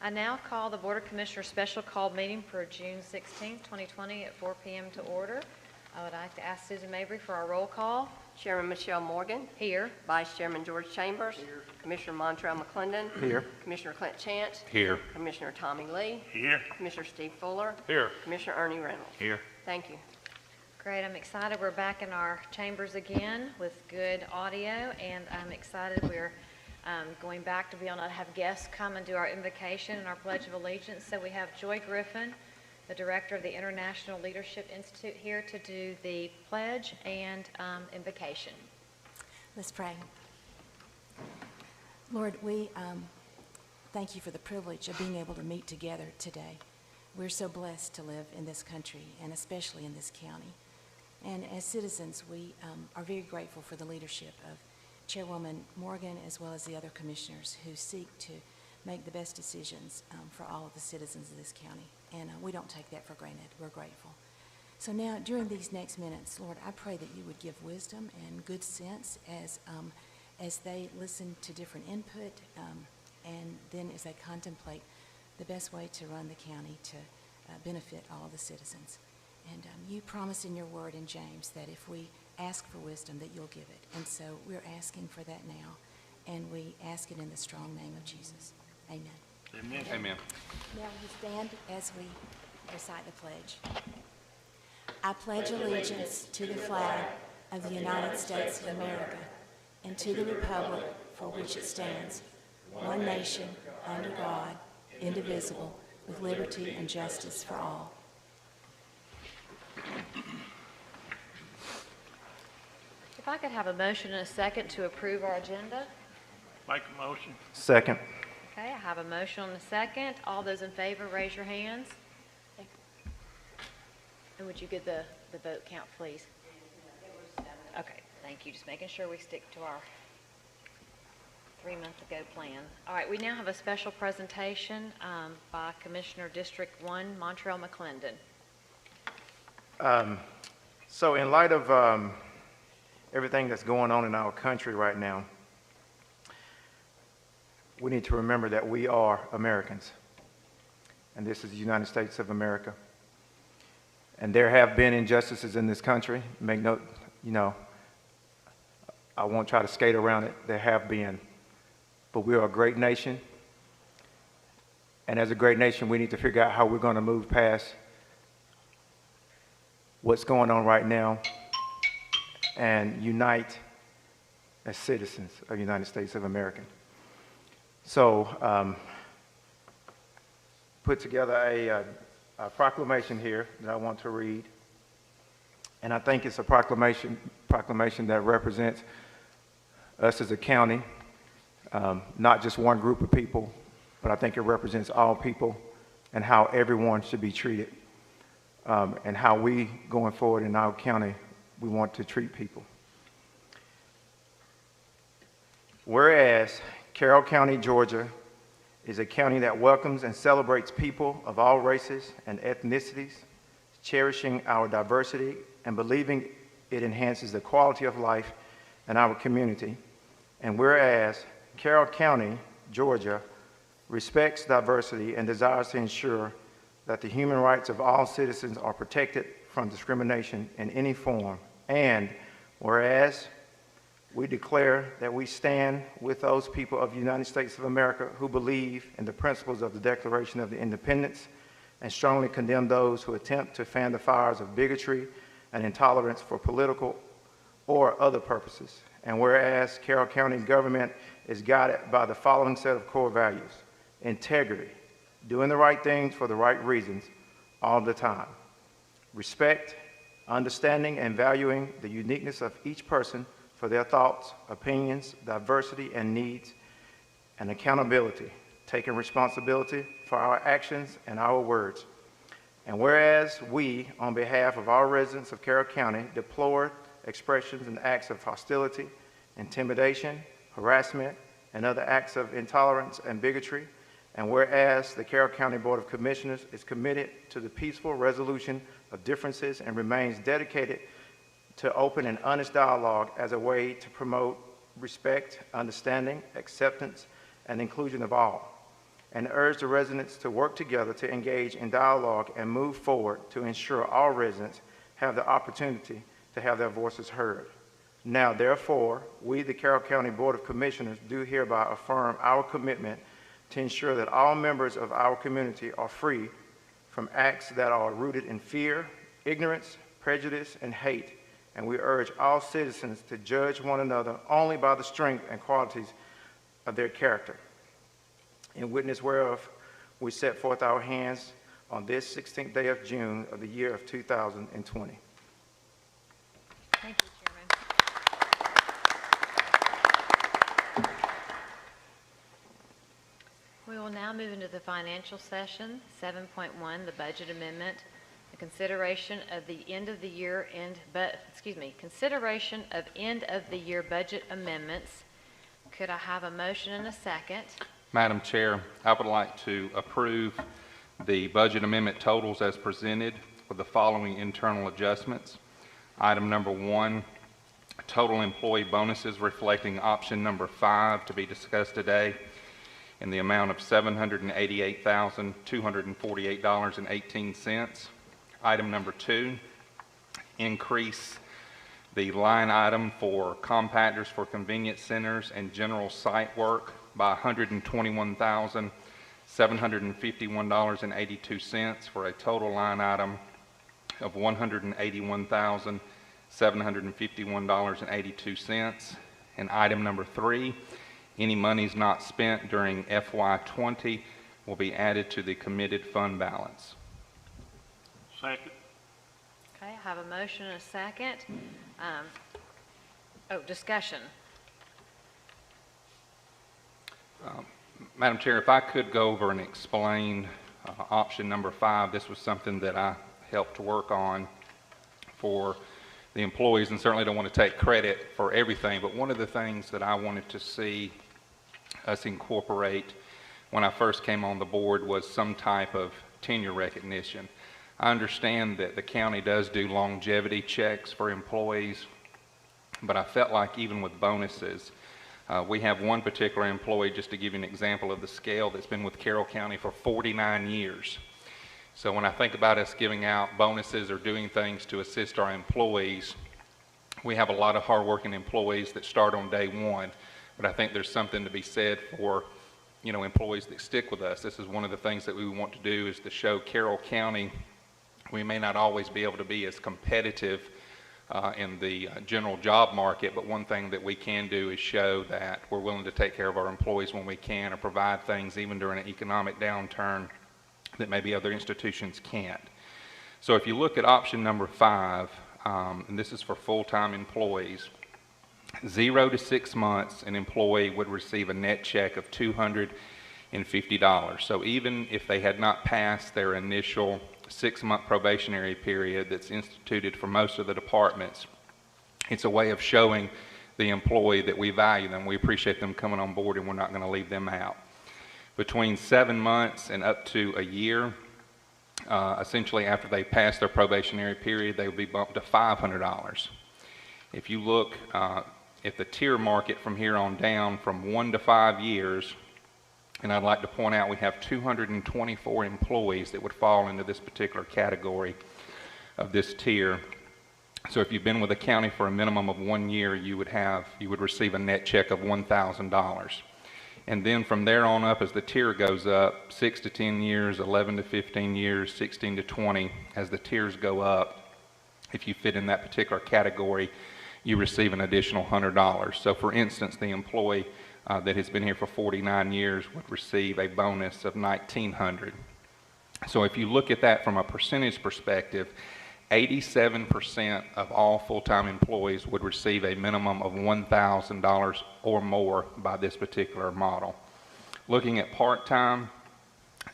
I now call the Board of Commissioners special call meeting for June 16, 2020 at 4 p.m. to order. I would like to ask Susan Mabry for our roll call. Chairman Michelle Morgan. Here. Vice Chairman George Chambers. Here. Commissioner Montrell McClendon. Here. Commissioner Clint Chance. Here. Commissioner Tommy Lee. Here. Commissioner Steve Fuller. Here. Commissioner Ernie Reynolds. Here. Thank you. Great, I'm excited. We're back in our chambers again with good audio, and I'm excited we're going back to be able to have guests come and do our invocation and our Pledge of Allegiance. So we have Joy Griffin, the director of the International Leadership Institute, here to do the pledge and invocation. Let's pray. Lord, we thank you for the privilege of being able to meet together today. We're so blessed to live in this country, and especially in this county. And as citizens, we are very grateful for the leadership of Chairwoman Morgan as well as the other commissioners who seek to make the best decisions for all of the citizens of this county. And we don't take that for granted. We're grateful. So now, during these next minutes, Lord, I pray that you would give wisdom and good sense as they listen to different input and then as they contemplate the best way to run the county to benefit all the citizens. And you promise in your word in James that if we ask for wisdom, that you'll give it. And so we're asking for that now, and we ask it in the strong name of Jesus. Amen. Amen. Amen. Now we stand as we recite the pledge. I pledge allegiance to the flag of the United States of America and to the republic for which it stands, one nation, under God, indivisible, with liberty and justice for all. If I could have a motion and a second to approve our agenda. Make a motion. Second. Okay, I have a motion and a second. All those in favor, raise your hands. And would you give the vote count, please? Okay, thank you. Just making sure we stick to our 3-month-ago plan. All right, we now have a special presentation by Commissioner District 1, Montrell McClendon. So in light of everything that's going on in our country right now, we need to remember that we are Americans, and this is the United States of America. And there have been injustices in this country. Make note, I won't try to skate around it. There have been. But we are a great nation. And as a great nation, we need to figure out how we're going to move past what's going on right now and unite as citizens of the United States of America. So, put together a proclamation here that I want to read. And I think it's a proclamation that represents us as a county, not just one group of people, but I think it represents all people and how everyone should be treated, and how we, going forward in our county, we want to treat people. Whereas Carroll County, Georgia, is a county that welcomes and celebrates people of all races and ethnicities, cherishing our diversity and believing it enhances the quality of life in our community. And whereas Carroll County, Georgia, respects diversity and desires to ensure that the human rights of all citizens are protected from discrimination in any form. And whereas we declare that we stand with those people of the United States of America who believe in the principles of the Declaration of Independence and strongly condemn those who attempt to fan the fires of bigotry and intolerance for political or other purposes. And whereas Carroll County government is guided by the following set of core values: integrity, doing the right things for the right reasons all the time, respect, understanding and valuing the uniqueness of each person for their thoughts, opinions, diversity, and needs, and accountability, taking responsibility for our actions and our words. And whereas we, on behalf of all residents of Carroll County, deplore expressions and acts of hostility, intimidation, harassment, and other acts of intolerance and bigotry, and whereas the Carroll County Board of Commissioners is committed to the peaceful resolution of differences and remains dedicated to open and honest dialogue as a way to promote respect, understanding, acceptance, and inclusion of all. and urge the residents to work together to engage in dialogue and move forward to ensure all residents have the opportunity to have their voices heard. Now, therefore, we, the Carroll County Board of Commissioners, do hereby affirm our commitment to ensure that all members of our community are free from acts that are rooted in fear, ignorance, prejudice, and hate, and we urge all citizens to judge one another only by the strength and qualities of their character. In witness whereof, we set forth our hands on this 16th day of June of the year of 2020. Thank you, Chairman. We will now move into the financial session, 7.1, the budget amendment, the consideration of the consideration of end of the year budget amendments. Could I have a motion and a second? Madam Chair, I would like to approve the budget amendment totals as presented with the following internal adjustments. Item number 1, total employee bonuses reflecting option number 5 to be discussed today in the amount of $788,248.18. Item number 2, increase the line item for compactors for convenience centers and general site work by $121,751.82 for a total line item of $181,751.82. And item number 3, any monies not spent during FY20 will be added to the committed fund balance. Second. Okay, I have a motion and a second. Discussion. Madam Chair, if I could go over and explain option number 5, this was something that I helped to work on for the employees, and certainly don't want to take credit for everything, but one of the things that I wanted to see us incorporate when I first came on the board was some type of tenure recognition. I understand that the county does do longevity checks for employees, but I felt like even with bonuses, we have one particular employee, just to give you an example of the scale, that's been with Carroll County for 49 years. So when I think about us giving out bonuses or doing things to assist our employees, we have a lot of hardworking employees that start on day one, but I think there's something to be said for, employees that stick with us. This is one of the things that we want to do, is to show Carroll County we may not always be able to be as competitive in the general job market, but one thing that we can do is show that we're willing to take care of our employees when we can, or provide things even during an economic downturn that maybe other institutions can't. So if you look at option number 5, and this is for full-time employees, 0 to 6 months, an employee would receive a net check of $250. So even if they had not passed their initial 6-month probationary period that's instituted for most of the departments, it's a way of showing the employee that we value them, we appreciate them coming on board, and we're not going to leave them out. Between 7 months and up to a year, essentially after they pass their probationary period, they will be bumped to $500. If you look at the tier market from here on down, from 1 to 5 years, and I'd like to point out we have 224 employees that would fall into this particular category of this tier. So if you've been with the county for a minimum of 1 year, you would receive a net check of $1,000. And then from there on up, as the tier goes up, 6 to 10 years, 11 to 15 years, 16 to 20, as the tiers go up, if you fit in that particular category, you receive an additional $100. So for instance, the employee that has been here for 49 years would receive a bonus of $1,900. So if you look at that from a percentage perspective, 87% of all full-time employees would receive a minimum of $1,000 or more by this particular model. Looking at part-time,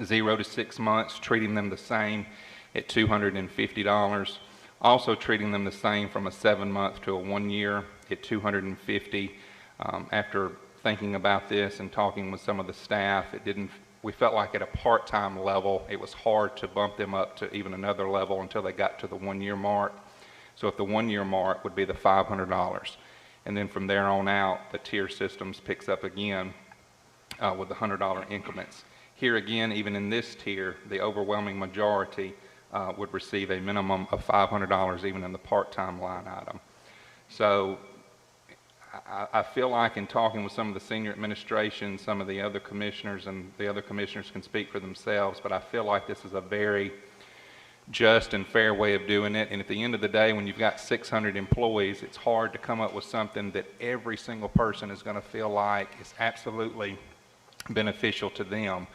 0 to 6 months, treating them the same at $250. Also treating them the same from a 7-month to a 1 year at $250. After thinking about this and talking with some of the staff, we felt like at a part-time level, it was hard to bump them up to even another level until they got to the 1 year mark. So at the 1 year mark would be the $500. And then from there on out, the tier systems picks up again with the $100 increments. here again, even in this tier, the overwhelming majority would receive a minimum of $500 even in the part-time line item. So I feel like in talking with some of the senior administration, some of the other commissioners, and the other commissioners can speak for themselves, but I feel like this is a very just and fair way of doing it. And at the end of the day, when you've got 600 employees, it's hard to come up with something that every single person is going to feel like is absolutely beneficial to them.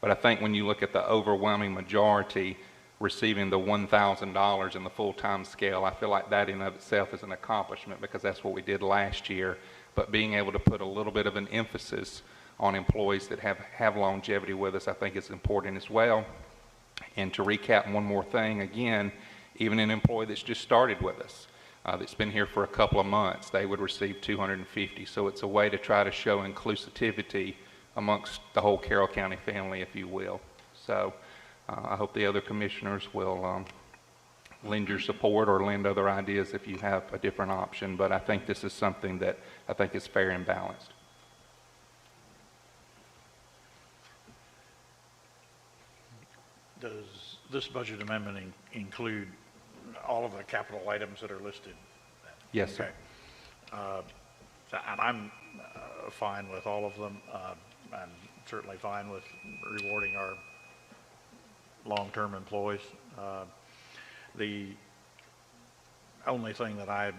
But I think when you look at the overwhelming majority receiving the $1,000 in the full-time scale, I feel like that in and of itself is an accomplishment, because that's what we did last year. But being able to put a little bit of an emphasis on employees that have longevity with us, I think is important as well. And to recap one more thing, again, even an employee that's just started with us, that's been here for a couple of months, they would receive $250. So it's a way to try to show inclusivity amongst the whole Carroll County family, if you will. So I hope the other commissioners will lend your support or lend other ideas if you have a different option. But I think this is something that I think is fair and balanced. Does this budget amendment include all of the capital items that are listed? Yes, sir. Okay. And I'm fine with all of them. I'm certainly fine with rewarding our long-term employees. The only thing that I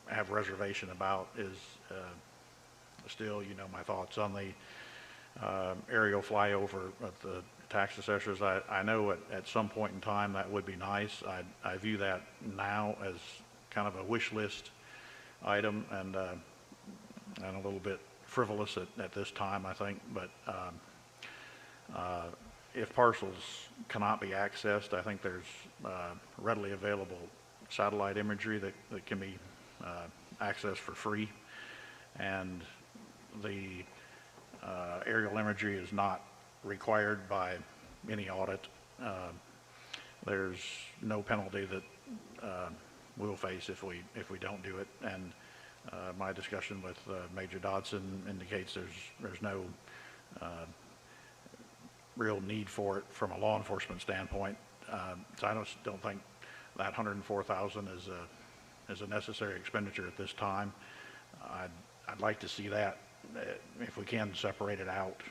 have reservation about is still, my thoughts on the aerial flyover of the tax assessors. I know at some point in time that would be nice. I view that now as kind of a wish list item, and a little bit frivolous at this time, I think. But if parcels cannot be accessed, I think there's readily available satellite imagery that can be accessed for free, and the aerial imagery is not required by any audit. There's no penalty that we'll face if we don't do it, and my discussion with Major Dodson indicates there's no real need for it from a law enforcement standpoint. So I don't think that $104,000 is a necessary expenditure at this time. I'd like to see that if we can separate it out.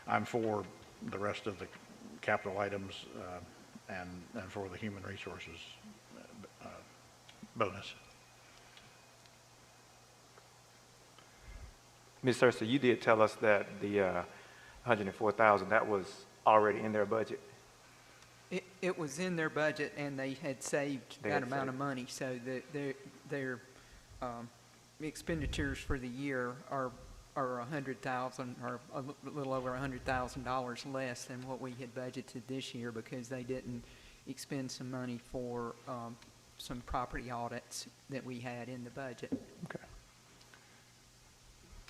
I'm for the rest of the capital items and for the human resources bonus. Ms. Ursa, you did tell us that the $104,000, that was already in their budget. It was in their budget, and they had saved that amount of money, so their expenditures for the year are $100,000, or a little over $100,000 less than what we had budgeted this year, because they didn't expend some money for some property audits that we had in the budget. Okay.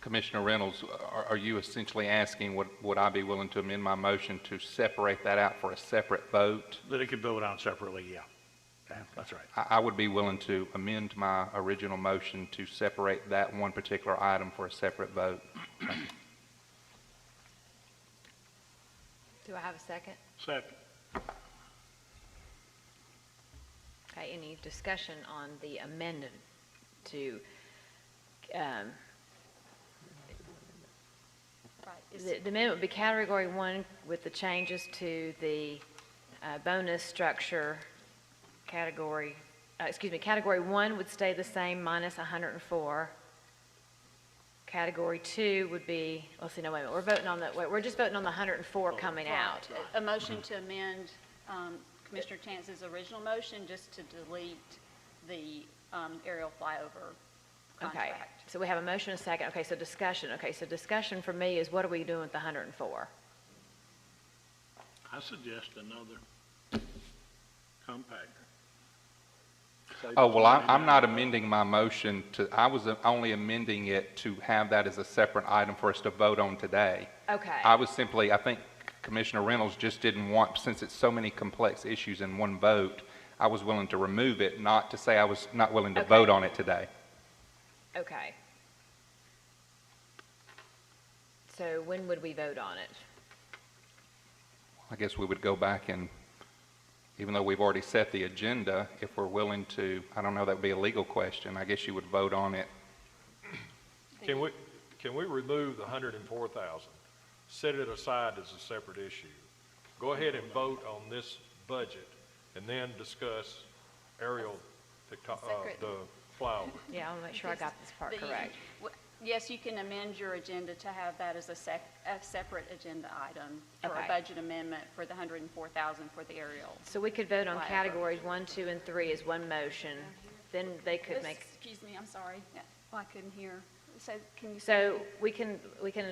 Commissioner Reynolds, are you essentially asking would I be willing to amend my motion to separate that out for a separate vote? That it could vote on separately, yeah. Okay, that's right. I would be willing to amend my original motion to separate that one particular item for a separate vote. Do I have a second? Second. Okay, any discussion on the amendment to, the amendment would be category 1 with the changes to the bonus structure category. Category 1 would stay the same, minus 104. Category 2 would be, let's see, no, wait a minute, we're voting on we're just voting on the 104 coming out. A motion to amend Commissioner Chance's original motion just to delete the aerial flyover Okay, contract. so we have a motion and a second. Okay, so discussion. Okay, so discussion for me is what are we doing with the 104? I suggest another compactor. Oh, well, I'm not amending my motion I was only amending it to have that as a separate item for us to vote on today. Okay. I was simply, I think Commissioner Reynolds just didn't want, since it's so many complex issues in one vote, I was willing to remove it, not to say I was not willing to vote on it today. Okay. So when would we vote on it? I guess we would go back and, even though we've already set the agenda, if we're willing to, I don't know, that would be a legal question. I guess you would vote on it. Can we remove the 104,000, set it aside as a separate issue? Go ahead and vote on this budget and then discuss aerial, the flyover. Yeah, I want to make sure I got this part correct. Yes, you can amend your agenda to have that as a separate agenda item for Okay. a budget amendment for the 104,000 for the aerial. So we could vote on Flyover. categories 1, 2, and 3 as one motion. Then they could make, Excuse me, I'm sorry. I couldn't hear. So can you? so we can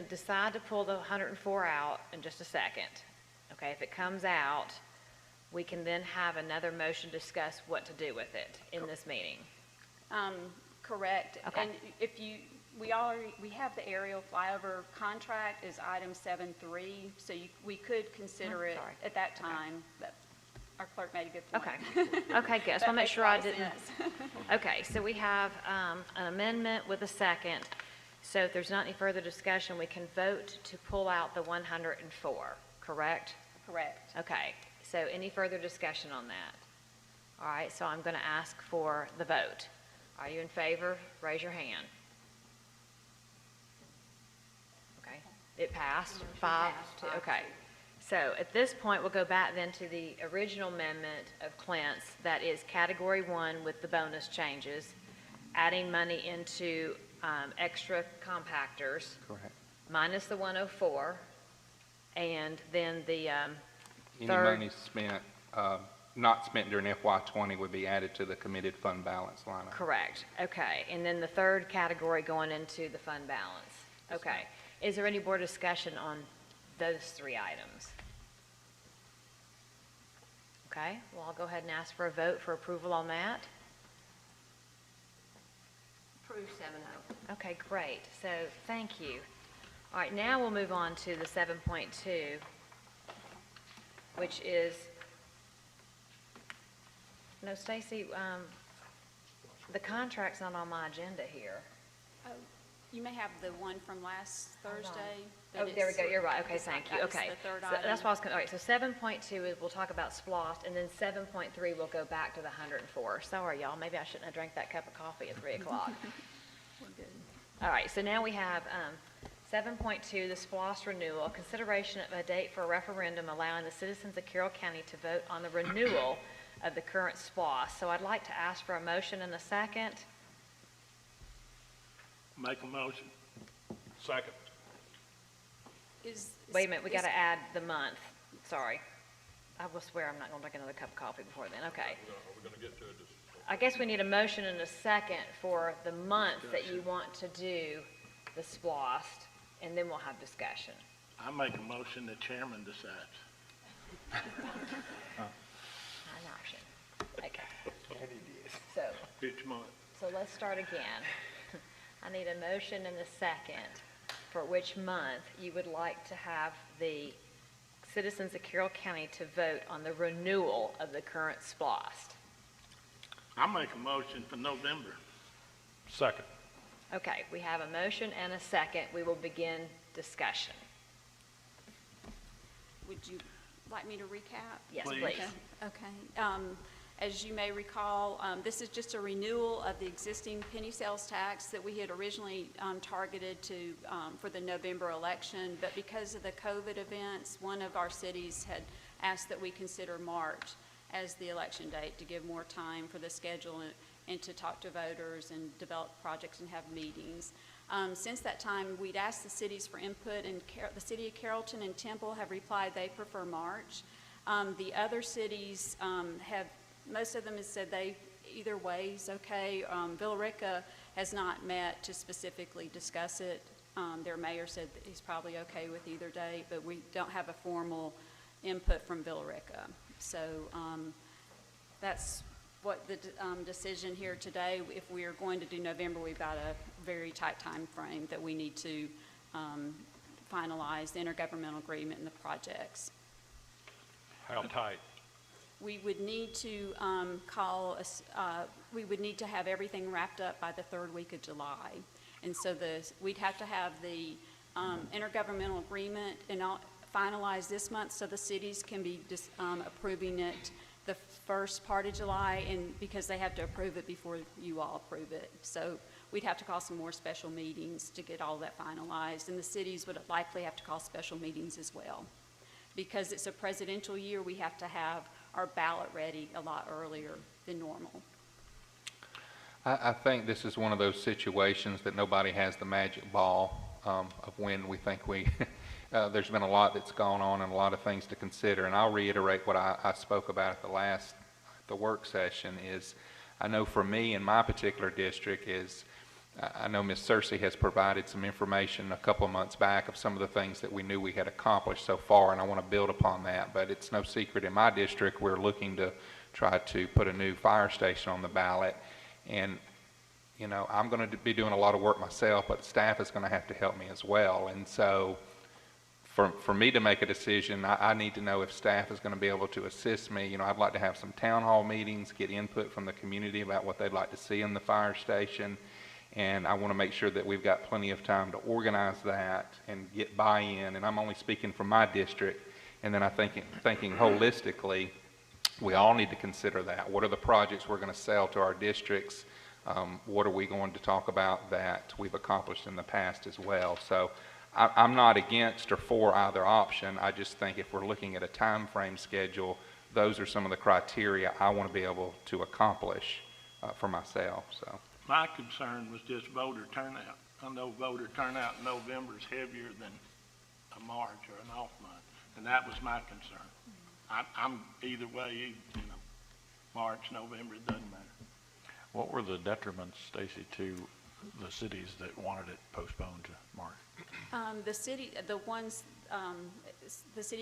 decide to pull the 104 out in just a second. Okay, if it comes out, we can then have another motion to discuss what to do with it in this meeting. Correct. Okay. And if you, we have the aerial flyover contract as item 7.3, so we could consider it sorry. at that time, but our clerk made a good point. Okay, okay, good. So That I'll make makes sure a I lot of didn't. sense. Okay, so we have an amendment with a second. So if there's not any further discussion, we can vote to pull out the 104, correct? Correct. Okay, so any further discussion on that? All right, so I'm going to ask for the vote. Are you in favor? Raise your hand. Okay, it passed, 5 to, okay. So at this point, we'll go back then to the original amendment of Clint's, that is category 1 with the bonus changes, adding money into extra compactors, Correct. minus the 104, and then the Any third. money spent, not spent during FY '20 would be added to the committed fund balance line item. Correct, okay. And then the third category going into the fund balance. Okay. Is there any more discussion on those 3 items? Okay, well, I'll go ahead and ask for a vote for approval on that. Approve 7-0. Okay, great. So, thank you. All right, now we'll move on to the 7.2, which is, no, Stacy, the contract's not on my agenda here. Oh, you may have the one from last Thursday. Oh, that there we is- go, you're right, okay, thank you, that was okay. the third So item. that's why I was, all right, so 7.2 is, we'll talk about SPLOST, and then 7.3, we'll go back to the 104. Sorry, y'all, maybe I shouldn't have drank that cup of coffee at 3 o'clock. We're good. All right, so now we have 7.2, the SPLOST renewal, consideration of a date for a referendum allowing the citizens of Carroll County to vote on the renewal of the current SPLOST. So I'd like to ask for a motion and a second. Make a motion. Second. Wait a minute, we got to add the month. Sorry. I will swear I'm not going to drink another cup of coffee before then. Okay. Are we going to get to it? I guess we need a motion and a second for the month that you want to do the SPLOST, and then we'll have discussion. I make a motion, the chairman decides. An option. Okay. So, Each month. so let's start again. I need a motion and a second for which month you would like to have the citizens of Carroll County to vote on the renewal of the current SPLOST. I make a motion for November. Second. Okay, we have a motion and a second. We will begin discussion. Would you like me to recap? Yes, Please. please. Okay. As you may recall, this is just a renewal of the existing penny sales tax that we had originally targeted to, for the November election, but because of the COVID events, one of our cities had asked that we consider March as the election date to give more time for the schedule and to talk to voters and develop projects and have meetings. Since that time, we'd asked the cities for input, and the city of Carrollton and Temple have replied they prefer March. The other cities most of them have said either way is okay. Villarica has not met to specifically discuss it. Their mayor said that he's probably okay with either date, but we don't have a formal input from Villarica. So that's what the decision here today. If we are going to do November, we've got a very tight time frame that we need to finalize the intergovernmental agreement and the projects. How tight? We would need to we would need to have everything wrapped up by the 3rd week of July. And so we'd have to have the intergovernmental agreement and finalized this month, so the cities can be just approving it the first part of July, and because they have to approve it before you all approve it. So we'd have to call some more special meetings to get all that finalized, and the cities would likely have to call special meetings as well. Because it's a presidential year, we have to have our ballot ready a lot earlier than normal. I think this is one of those situations that nobody has the magic ball of when we think we, there's been a lot that's gone on and a lot of things to consider. And I'll reiterate what I spoke about at the work session is, I know for me in my particular district is, I know Ms. Cersei has provided some information a couple of months back of some of the things that we knew we had accomplished so far, and I want to build upon that. But it's no secret in my district we're looking to try to put a new fire station on the ballot. And, you know, I'm going to be doing a lot of work myself, but the staff is going to have to help me as well. And so for me to make a decision, I need to know if staff is going to be able to assist me. You know, I'd like to have some town hall meetings, get input from the community about what they'd like to see in the fire station. And I want to make sure that we've got plenty of time to organize that and get buy-in. And I'm only speaking from my district. And then I think thinking holistically, we all need to consider that. What are the projects we're going to sell to our districts? What are we going to talk about that we've accomplished in the past as well? So I'm not against or for either option. I just think if we're looking at a time frame schedule, those are some of the criteria I want to be able to accomplish for myself. So. My concern was just voter turnout. I know voter turnout in November is heavier than a March or an off month, and that was my concern. I'm either way, you know, March, November, it doesn't matter. What were the detriments, Stacy, to the cities that wanted it postponed to March? The city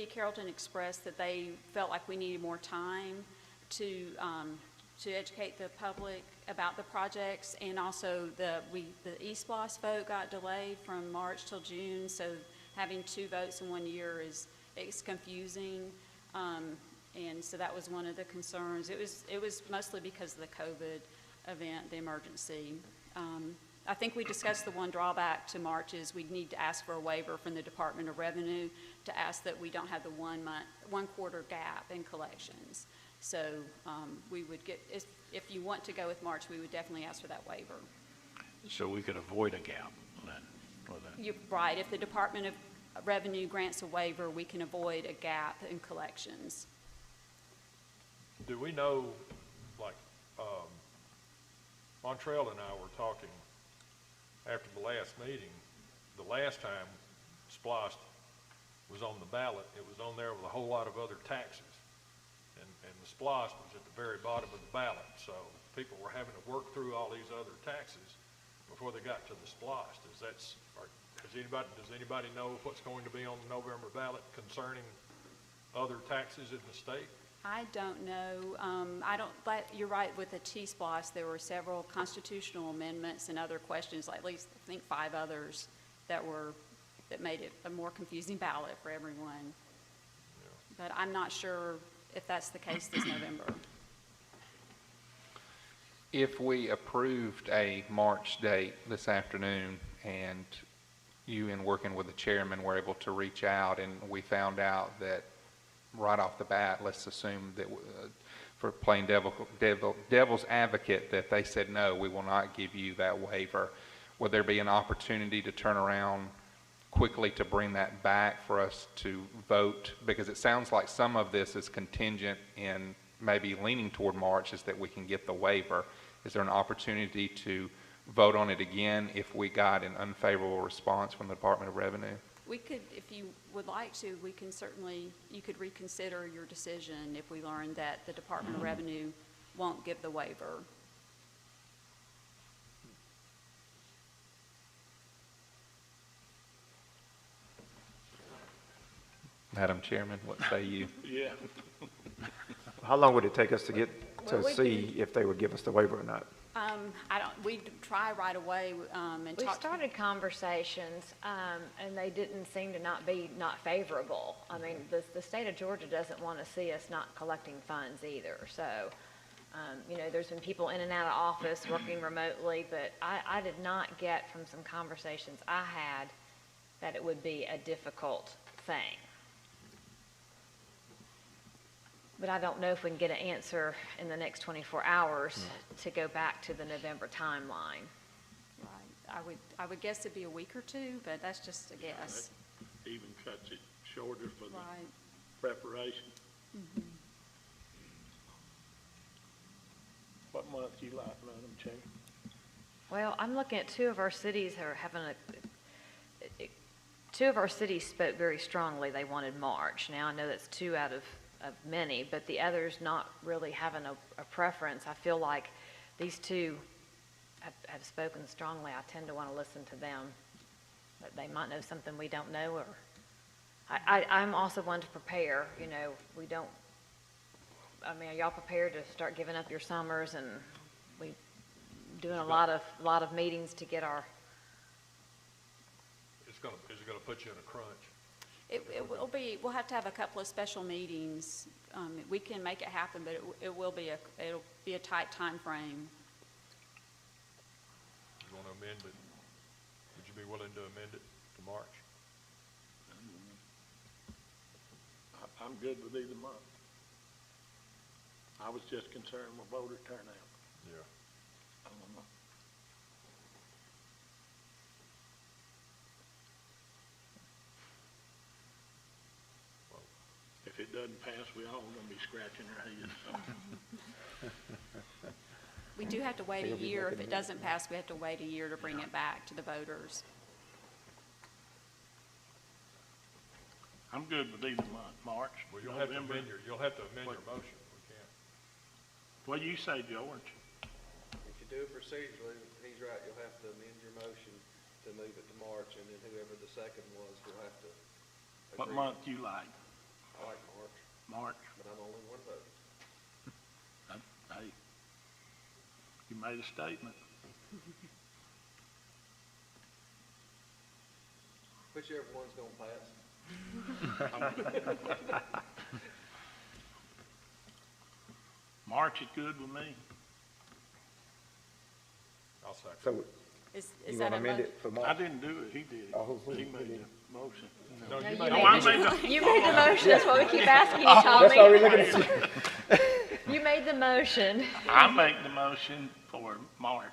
of Carrollton expressed that they felt like we needed more time to educate the public about the projects, and also the East Splice vote got delayed from March till June, so having 2 votes in 1 year it's confusing, and so that was one of the concerns. It was mostly because of the COVID event, the emergency. I think we discussed the one drawback to March is we'd need to ask for a waiver from the Department of Revenue to ask that we don't have the 1 quarter gap in collections. So we would get, if you want to go with March, we would definitely ask for that waiver. So we could avoid a gap then with that. You're right. If the Department of Revenue grants a waiver, we can avoid a gap in collections. Do we know, like, Montreal and I were talking after the last meeting, the last time Splice was on the ballot, it was on there with a whole lot of other taxes. And the Splice was at the very bottom of the ballot, so people were having to work through all these other taxes before they got to the Splice. Does anybody know what's going to be on the November ballot concerning other taxes in the state? I don't know. You're right, with the T-Splice, there were several constitutional amendments and other questions, like at least I think 5 others that made it a more confusing ballot for everyone. Yeah. But I'm not sure if that's the case this November. If we approved a March date this afternoon and you, in working with the chairman, were able to reach out and we found out that right off the bat, let's assume that for playing devil's advocate, that they said, no, we will not give you that waiver, would there be an opportunity to turn around quickly to bring that back for us to vote? Because it sounds like some of this is contingent in maybe leaning toward March, is that we can get the waiver. Is there an opportunity to vote on it again if we got an unfavorable response from the Department of Revenue? We could, if you would like to, we can certainly, you could reconsider your decision if we learn that the Department of Revenue won't give the waiver. Madam Chairman, what say you? Yeah. How long would it take us to get to Well, we see if they would give us the waiver or not? We'd try right away, and We talk. started conversations, and they didn't seem to not be favorable. I mean, the state of Georgia doesn't want to see us not collecting funds either. So, you know, there's been people in and out of office working remotely, but I did not get from some conversations I had that it would be a difficult thing. But I don't know if we can get an answer in the next 24 hours to go back to the November timeline. Right. I would guess it'd be a week or two, but that's just a guess. That even cuts it shorter for the Right. preparation. What month you like, Madam Chair? Well, I'm looking at two of our cities that are having two of our cities spoke very strongly. They wanted March. Now, I know that's two out of many, but the others not really having a preference. I feel like these two have spoken strongly. I tend to want to listen to them, but they might know something we don't know, or I'm also one to prepare. You know, we don't, I mean, are y'all prepared to start giving up your summers, and we doing a lot of meetings to get our, Is it gonna put you in a crunch? It will be, we'll have to have a couple of special meetings. We can make it happen, but it'll be a tight time frame. You wanna amend it? Would you be willing to amend it to March? I'm good with either month. I was just concerned with voter turnout. Yeah. I don't know. If it doesn't pass, we all gonna be scratching our heads, so. We do have to wait a year. If it doesn't pass, we have to wait a year to bring it back to the voters. I'm good with either month, March, Well, you'll have to November. amend your motion. We can't. What do you say, George? If you do it procedurally, he's right, you'll have to amend your motion to move it to March, and then whoever the second was will have to What agree. month you like? I like March, March? but I'm only one vote. Hey, you made a statement. Whichever one's gonna pass. March is good with me. I'll second. So Is you that want to a amend mo- it for I March? didn't do it, he did it. Oh, who He did made it? the motion. No, you you made Oh, a I motion. made the, you made the motion. That's what we keep asking you, That's why we're Tommy. looking at you. You made the motion. I make the motion for March.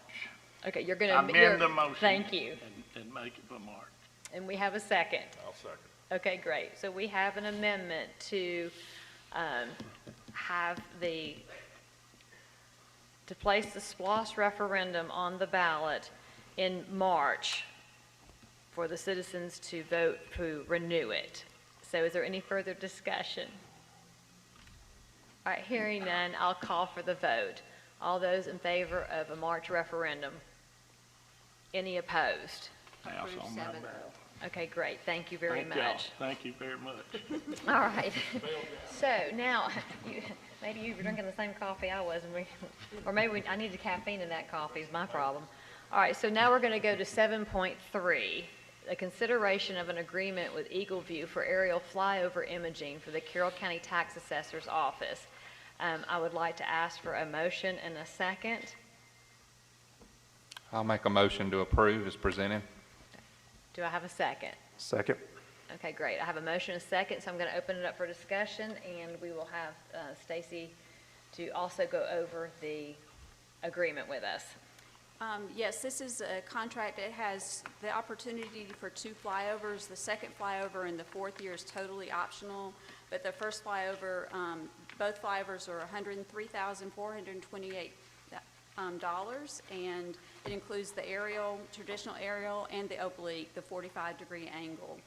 Okay, you're gonna Amend the motion. Thank you. And make it for March. And we have a second. I'll second. Okay, great. So we have an amendment to have to place the Splice referendum on the ballot in March for the citizens to vote to renew it. So is there any further discussion? All right, hearing none, I'll call for the vote. All those in favor of a March referendum? Any opposed? Pass on my ballot. Okay, great. Thank you very Thank y'all. much. Thank you very much. All right. So now, maybe you were drinking the same coffee I was, or maybe I needed caffeine in that coffee is my problem. All right, so now we're going to go to 7.3, a consideration of an agreement with Eagle View for aerial flyover imaging for the Carroll County Tax Assessor's Office. I would like to ask for a motion and a second. I'll make a motion to approve as presented. Do I have a second? Second. Okay, great. I have a motion and a second, so I'm going to open it up for discussion, and we will have Stacy to also go over the agreement with us. Yes, this is a contract. It has the opportunity for 2 flyovers. The second flyover in the 4th year is totally optional, but the first flyover, both flyovers are $103,428, and it includes the aerial, traditional aerial, and the oblique, the 45-degree angle,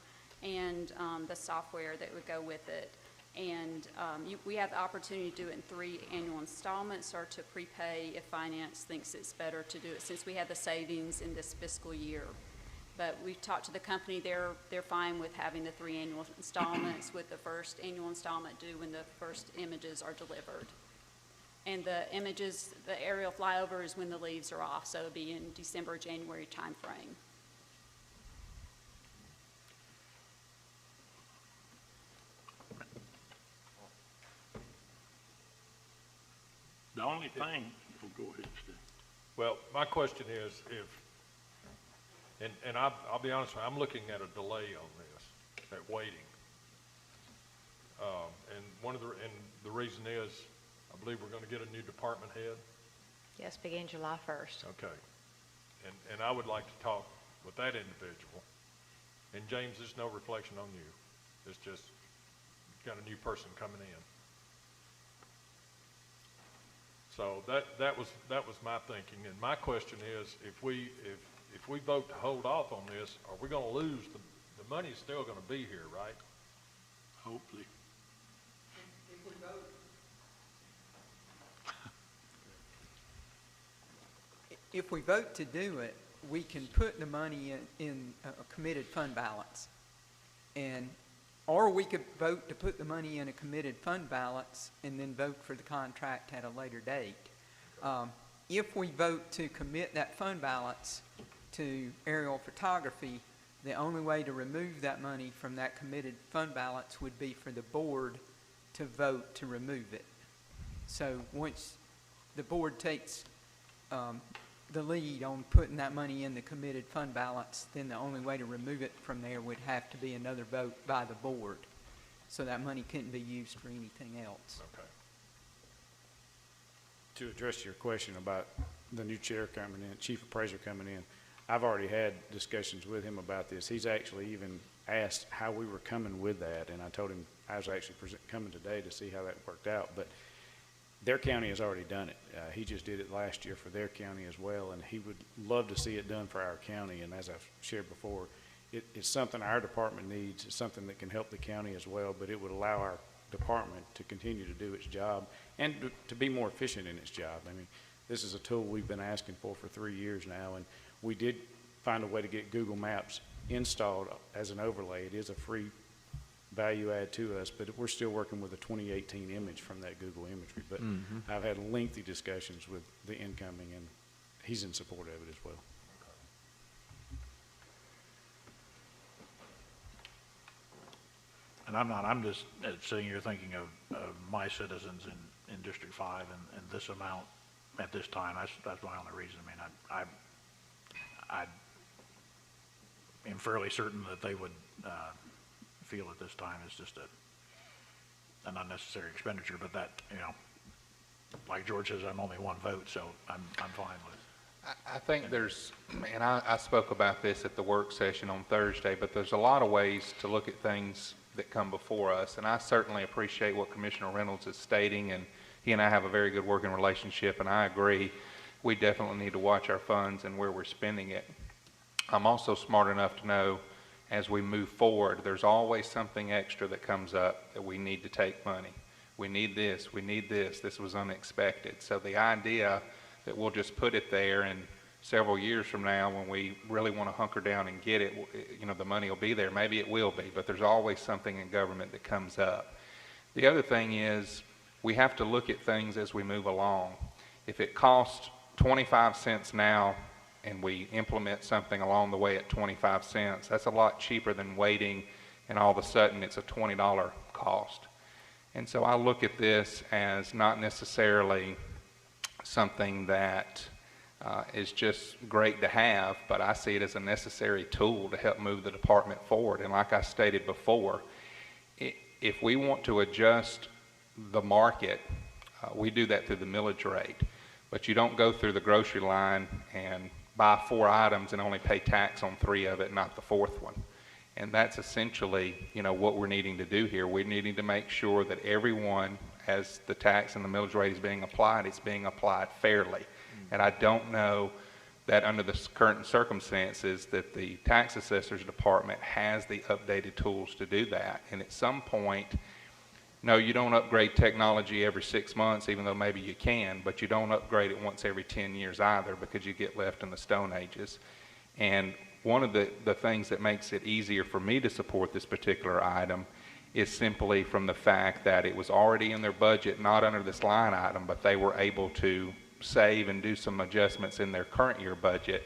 and the software that would go with it. And we have the opportunity to do it in 3 annual installments or to prepay if finance thinks it's better to do it since we have the savings in this fiscal year. But we've talked to the company, they're fine with having the 3 annual installments with the first annual installment due when the first images are delivered. And the images, the aerial flyover is when the leaves are off, so it'll be in December, January timeframe. The only thing, oh, go ahead, Steve. Well, my question is and I'll be honest with you, I'm looking at a delay on this, at waiting. And and the reason is, I believe we're gonna get a new department head. Yes, beginning July 1st. Okay. And I would like to talk with that individual. And James, there's no reflection on you. It's just, you've got a new person coming in. So that was my thinking. And my question is, if we vote to hold off on this, are we gonna lose the money's still gonna be here, right? Hopefully. If we vote to do it, we can put the money in a committed fund balance. Or we could vote to put the money in a committed fund balance and then vote for the contract at a later date. If we vote to commit that fund balance to aerial photography, the only way to remove that money from that committed fund balance would be for the board to vote to remove it. So once the board takes the lead on putting that money in the committed fund balance, then the only way to remove it from there would have to be another vote by the board. So that money couldn't be used for anything else. Okay. To address your question about the new chair coming in, chief appraiser coming in, I've already had discussions with him about this. He's actually even asked how we were coming with that, and I told him I was actually coming today to see how that worked out. But their county has already done it. He just did it last year for their county as well, and he would love to see it done for our county. And as I've shared before, it's something our department needs. It's something that can help the county as well, but it would allow our department to continue to do its job and to be more efficient in its job. I mean, this is a tool we've been asking for 3 years now, and we did find a way to get Google Maps installed as an overlay. It is a free value add to us, but we're still working with a 2018 image from that Google imagery. But I've had lengthy discussions with the incoming, and he's in support of it as well. And I'm just sitting here thinking of my citizens in District 5 and this amount at this time. That's my only reason. I mean, I am fairly certain that they would feel at this time is just an unnecessary expenditure, but that, you know, like George says, I'm only one vote, so I'm fine with. I think there's, and I spoke about this at the work session on Thursday, but there's a lot of ways to look at things that come before us, and I certainly appreciate what Commissioner Reynolds is stating, and he and I have a very good working relationship, and I agree we definitely need to watch our funds and where we're spending it. I'm also smart enough to know as we move forward, there's always something extra that comes up that we need to take money. We need this, this was unexpected. So the idea that we'll just put it there and several years from now when we really want to hunker down and get it, you know, the money will be there. Maybe it will be, but there's always something in government that comes up. The other thing is we have to look at things as we move along. If it costs 25 cents now and we implement something along the way at 25 cents, that's a lot cheaper than waiting and all of a sudden it's a $20 cost. And so I look at this as not necessarily something that is just great to have, but I see it as a necessary tool to help move the department forward. And like I stated before, if we want to adjust the market, we do that through the millage rate. But you don't go through the grocery line and buy 4 items and only pay tax on 3 of it, not the 4th one. And that's essentially, you know, what we're needing to do here. We're needing to make sure that everyone, as the tax and the millage rate is being applied, it's being applied fairly. And I don't know that under the current circumstances that the tax assessor's department has the updated tools to do that. And at some point, no, you don't upgrade technology every 6 months, even though maybe you can, but you don't upgrade it once every 10 years either because you get left in the Stone Ages. And one of the things that makes it easier for me to support this particular item is simply from the fact that it was already in their budget, not under this line item, but they were able to save and do some adjustments in their current year budget.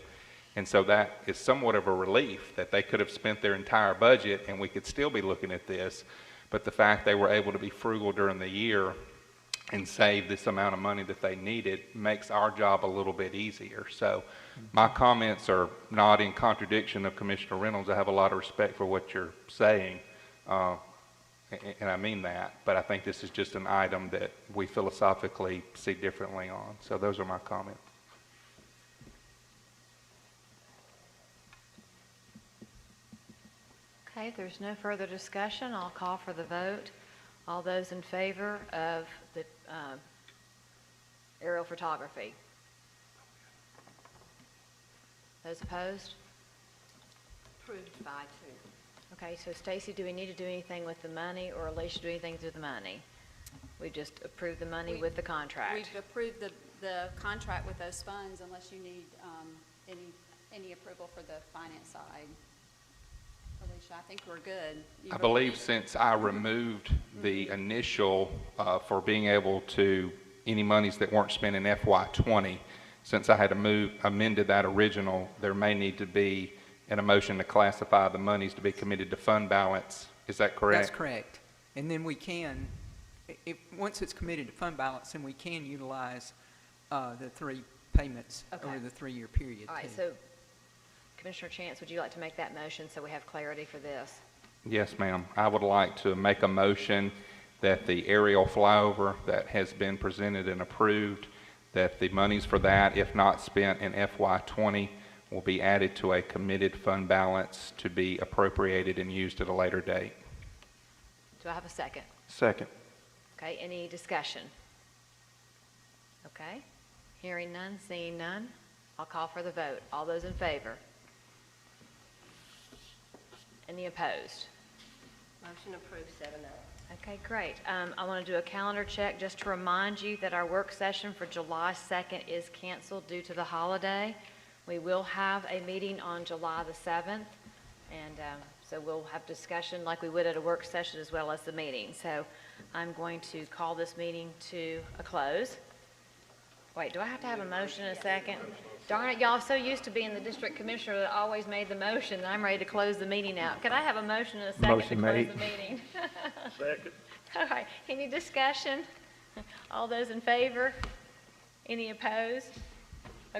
And so that is somewhat of a relief that they could have spent their entire budget and we could still be looking at this. But the fact they were able to be frugal during the year and save this amount of money that they needed makes our job a little bit easier. So my comments are not in contradiction of Commissioner Reynolds. I have a lot of respect for what you're saying. and I mean that, but I think this is just an item that we philosophically see differently on. So those are my comments. Okay, if there's no further discussion, I'll call for the vote. All those in favor of the aerial photography? Those opposed? Approved 5-2. Okay, so Stacy, do we need to do anything with the money, or Alicia, do anything through the money? We just approved the money with the contract. We've approved the contract with those funds unless you need any approval for the finance side. Alicia, I think we're good. I believe since I removed the initial for being able to, any monies that weren't spent in FY20, since I had amended that original, there may need to be a motion to classify the monies to be committed to fund balance. Is that correct? That's correct. And then we can, once it's committed to fund balance, then we can utilize the 3 payments over the 3-year period. All right, too. so Commissioner Chance, would you like to make that motion so we have clarity for this? Yes, ma'am. I would like to make a motion that the aerial flyover that has been presented and approved, that the monies for that, if not spent in FY20, will be added to a committed fund balance to be appropriated and used at a later date. Do I have a second? Second. Okay, any discussion? Okay, hearing none, seeing none, I'll call for the vote. All those in favor? Any opposed? Motion approved 7-0. Okay, great. I want to do a calendar check just to remind you that our work session for July 2nd is canceled due to the holiday. We will have a meeting on July the 7th, and so we'll have discussion like we would at a work session as well as the meeting. So I'm going to call this meeting to a close. Wait, do I have to have a motion in a second? Darn it, y'all so used to being the district commissioner that always made the motion, that I'm ready to close the meeting out. Could I have a motion in a second Motion to close made. the meeting? Second. All right, any discussion? All those in favor? Any opposed?